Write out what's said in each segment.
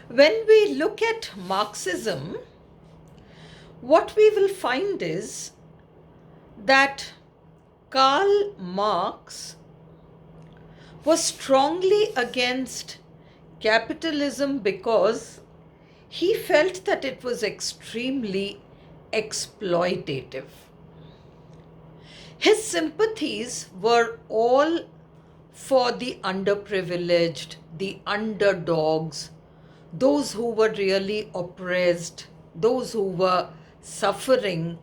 When we look at Marxism, what we will find is that Karl Marx was strongly against capitalism because he felt that it was extremely exploitative. His sympathies were all for the underprivileged, the underdogs, those who were really oppressed, those who were suffering.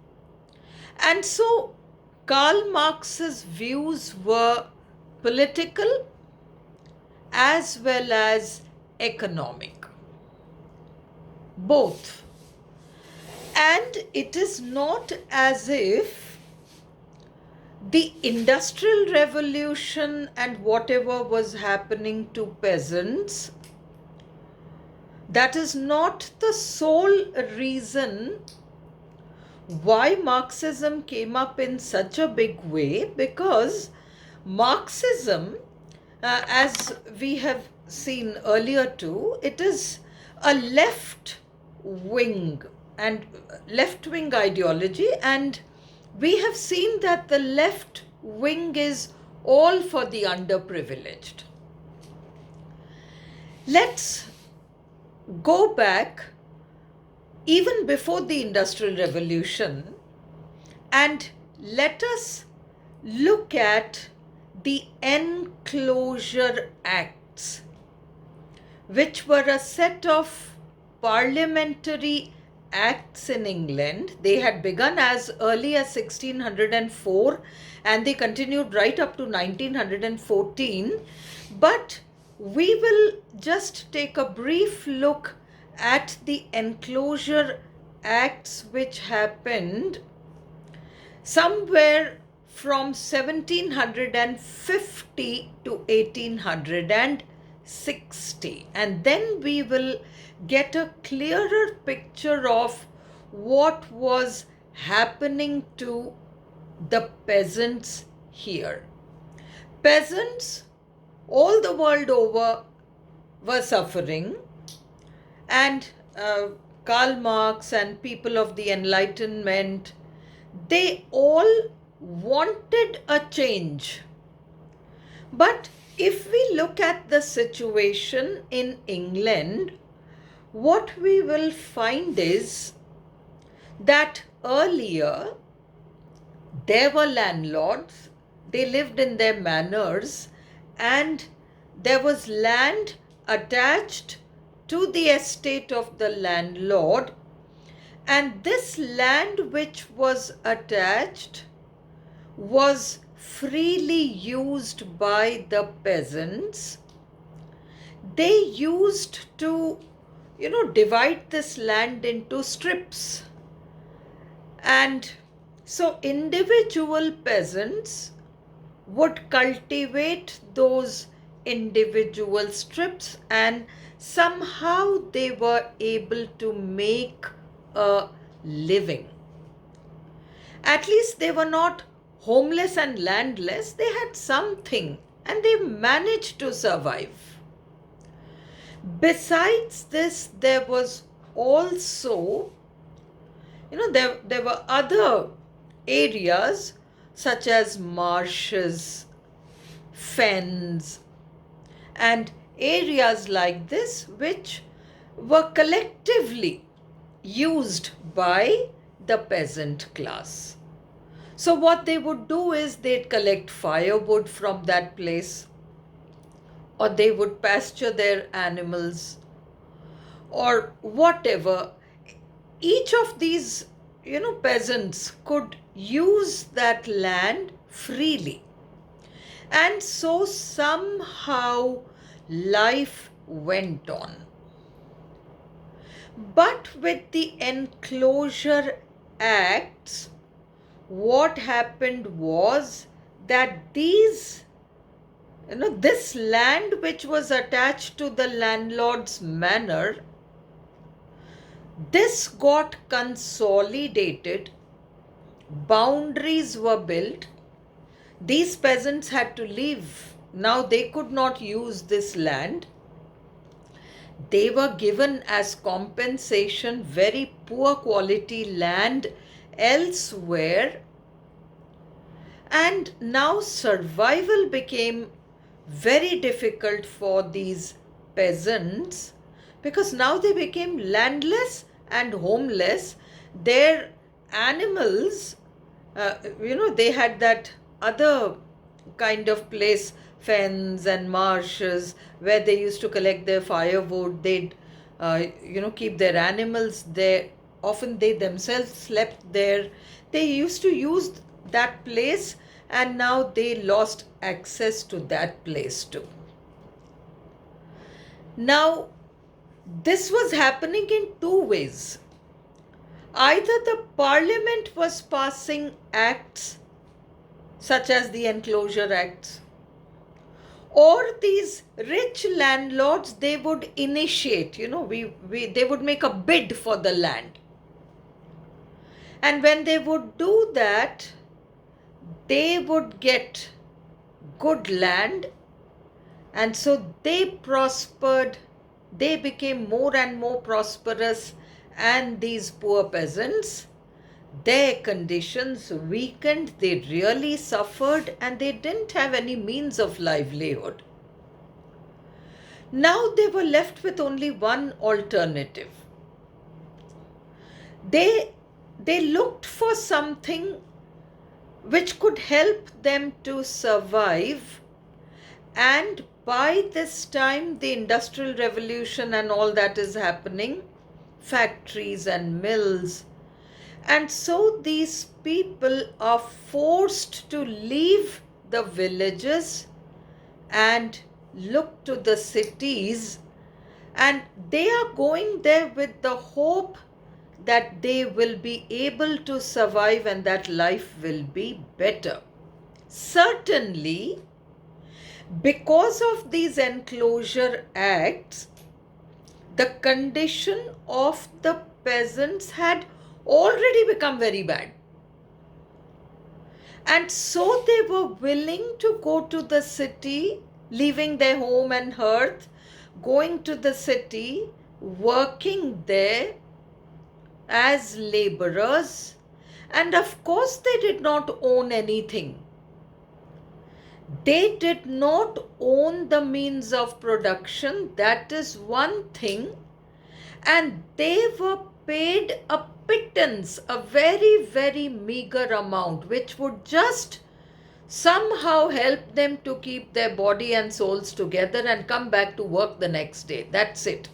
And so Karl Marx's views were political as well as economic, both. And it is not as if the Industrial Revolution and whatever was happening to peasants, that is not the sole reason why Marxism came up in such a big way, because Marxism, as we have seen earlier too, it is a left wing ideology, and we have seen that the left wing is all for the underprivileged. Let's go back even before the Industrial Revolution and let us look at the Enclosure Acts, which were a set of parliamentary acts in England. They had begun as early as 1604 and they continued right up to 1914. But we will just take a brief look at the Enclosure Acts, which happened somewhere from 1750 to 1860, and then we will get a clearer picture of what was happening to the peasants here. Peasants all the world over were suffering, and Karl Marx and people of the Enlightenment, they all wanted a change. But if we look at the situation in England, what we will find is that earlier there were landlords, they lived in their manors, and there was land attached to the estate of the landlord, and this land which was attached was freely used by the peasants. They used to, divide this land into strips. And so individual peasants would cultivate those individual strips, and somehow they were able to make a living. At least they were not homeless and landless. They had something and they managed to survive. Besides this, there was also, there were other areas such as marshes, fens, and areas like this which were collectively used by the peasant class. So what they would do is they'd collect firewood from that place, or they would pasture their animals, or whatever. Each of these, peasants could use that land freely. And so somehow life went on. But with the Enclosure Acts, what happened was that this land which was attached to the landlord's manor, this got consolidated, boundaries were built, these peasants had to leave. Now they could not use this land, They were given as compensation very poor quality land elsewhere, and now survival became very difficult for these peasants because now they became landless and homeless. Their animals, they had that other kind of place, fens and marshes, where they used to collect their firewood. They'd, keep their animals there. Often they themselves slept there. They used to use that place, and now they lost access to that place too. Now, this was happening in two ways. Either the parliament was passing acts such as the enclosure acts, or these rich landlords, they would initiate, they would make a bid for the land. And when they would do that, they would get good land, and so they prospered. They became more and more prosperous, and these poor peasants, their conditions weakened, they really suffered, and they didn't have any means of livelihood. Now they were left with only one alternative. They looked for something which could help them to survive, and by this time the Industrial Revolution and all that is happening, factories and mills. And so these people are forced to leave the villages and look to the cities, and they are going there with the hope that they will be able to survive and that life will be better. Certainly, because of these enclosure acts, the condition of the peasants had already become very bad. And so they were willing to go to the city, leaving their home and hearth, going to the city, working there as laborers. And of course, they did not own anything. They did not own the means of production, that is one thing. And they were paid a pittance, a very, very meager amount, which would just somehow help them to keep their body and souls together and come back to work the next day. That's it.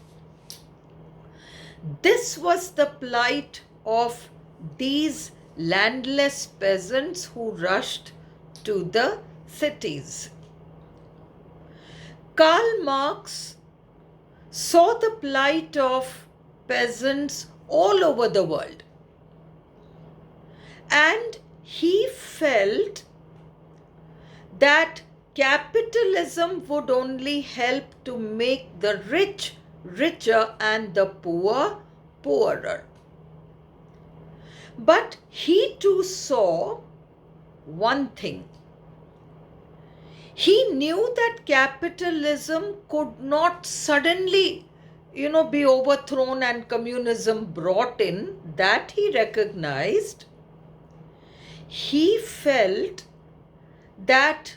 This was the plight of these landless peasants who rushed to the cities. Karl Marx saw the plight of peasants all over the world, and he felt that capitalism would only help to make the rich richer and the poor poorer. But he too saw one thing. He knew that capitalism could not suddenly, be overthrown and communism brought in. That he recognized. He felt that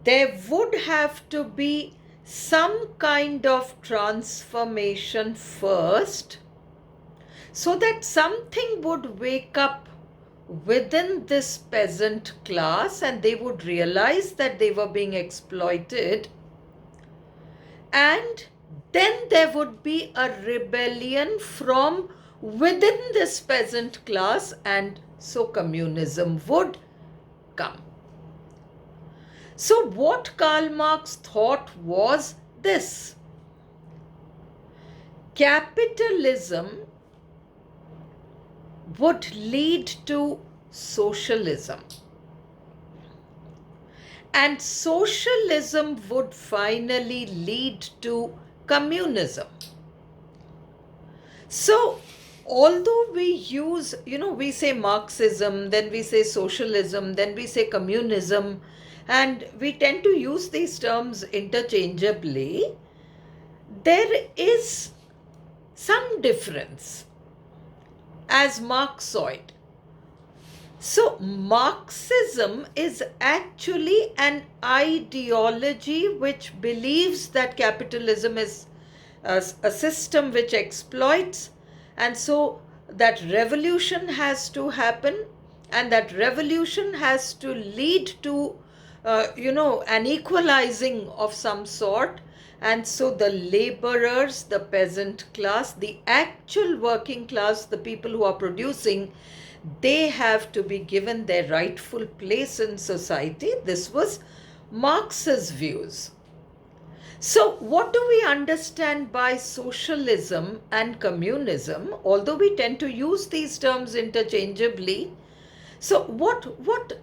there would have to be some kind of transformation first, so that something would wake up within this peasant class and they would realize that they were being exploited, and then there would be a rebellion from within this peasant class, and so communism would come. So what Karl Marx thought was this: capitalism would lead to socialism, and socialism would finally lead to communism. So although we use, we say Marxism, then we say socialism, then we say communism, and we tend to use these terms interchangeably, there is some difference, as Marx saw it. So, Marxism is actually an ideology which believes that capitalism is a system which exploits, and so that revolution has to happen, and that revolution has to lead to an equalizing of some sort. And so the laborers, the peasant class, the actual working class, the people who are producing, they have to be given their rightful place in society. This was Marx's views. So, what do we understand by socialism and communism? Although we tend to use these terms interchangeably, so what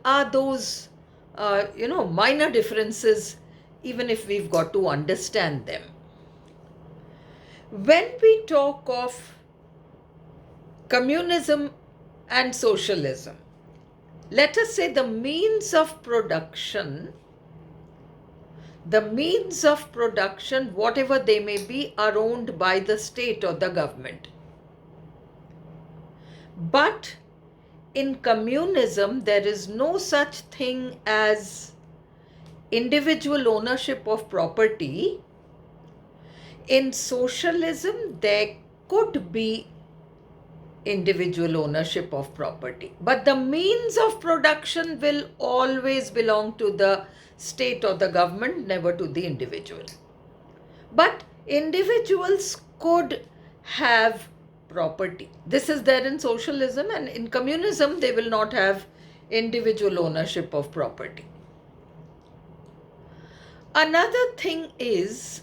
are those minor differences, even if we've got to understand them? When we talk of communism and socialism, let us say the means of production, whatever they may be, are owned by the state or the government. But in communism, there is no such thing as individual ownership of property. In socialism, there could be individual ownership of property, but the means of production will always belong to the state or the government, never to the individual. But individuals could have property. This is there in socialism, and in communism they will not have individual ownership of property. Another thing is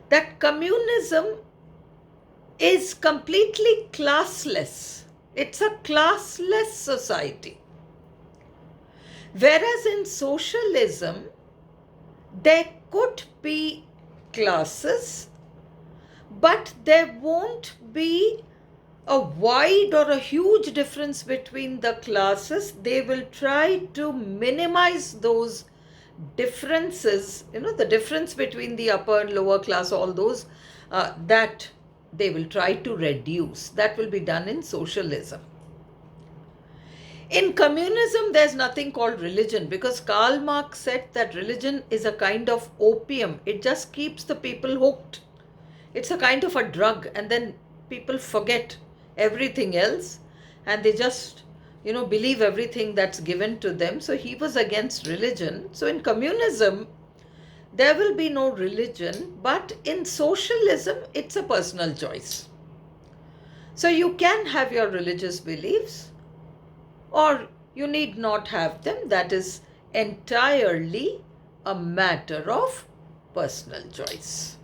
that communism is completely classless. It's a classless society. Whereas in socialism, there could be classes, but there won't be a wide or a huge difference between the classes. They will try to minimize those differences, the difference between the upper and lower class, all those, that they will try to reduce. That will be done in socialism. In communism, there's nothing called religion, because Karl Marx said that religion is a kind of opium. It just keeps the people hooked. It's a kind of a drug, and then people forget everything else and they just believe everything that's given to them. So he was against religion. So in communism, there will be no religion, but in socialism, it's a personal choice. So you can have your religious beliefs, or you need not have them. That is entirely a matter of personal choice.